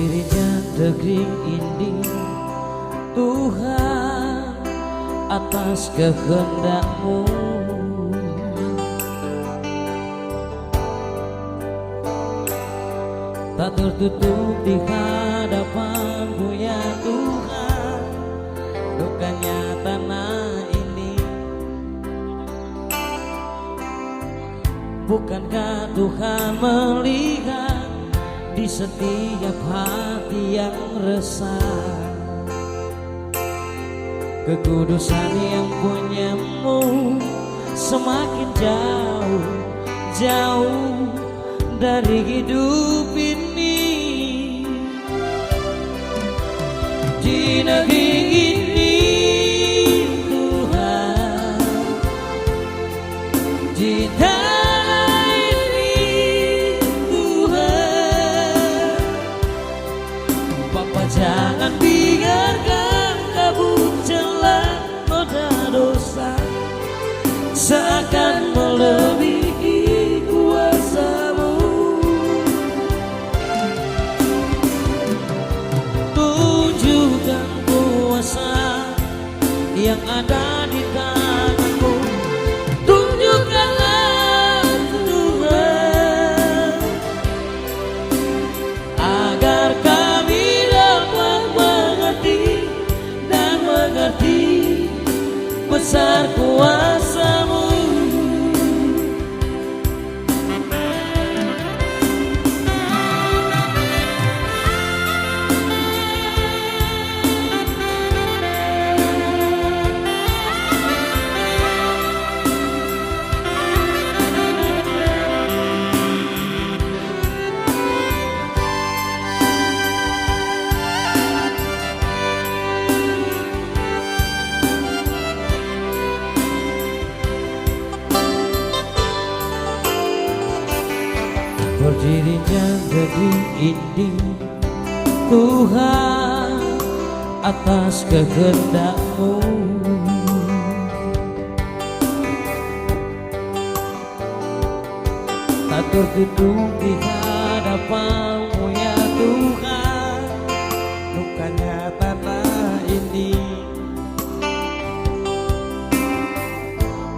Berdirinya negeri ini Tuhan atas kehendak-Mu. Tak tertutup di hadapan-Mu ya Tuhan, bukannya tanah ini. Bukankah Tuhan melihat di setiap hati yang resah? Kekudusan yang punya-Mu semakin jauh, jauh dari hidup ini. Di negeri ini Tuhan, di tanah ini Tuhan, Bapa jangan biarkan kabut celah noda dosa seakan melebihi kuasa-Mu. Tunjukkan kuasa yang ada di tangan-Mu. Tunjukkanlah Tuhan, agar kami dapat mengerti dan mengerti besar kuasa-Mu. Berdirinya negeri ini Tuhan atas kehendak-Mu. Tak tertutup di hadapan-Mu ya Tuhan, bukannya tanah ini.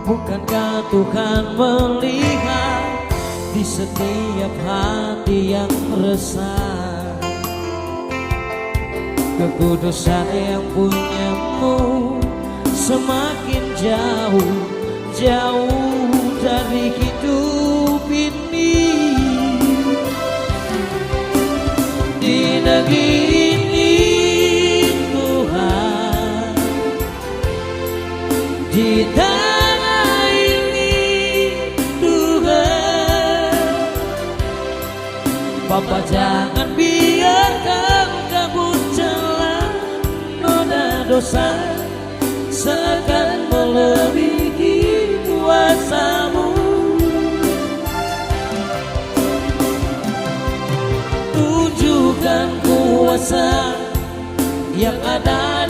Bukankah Tuhan melihat di setiap hati yang resah? Kekudusan yang punya-Mu semakin jauh, jauh dari hidup ini. Di negeri ini Tuhan, di tanah ini Tuhan, Bapa jangan biarkan kabut celah noda dosa seakan melebihi kuasa-Mu. Tunjukkan kuasa yang ada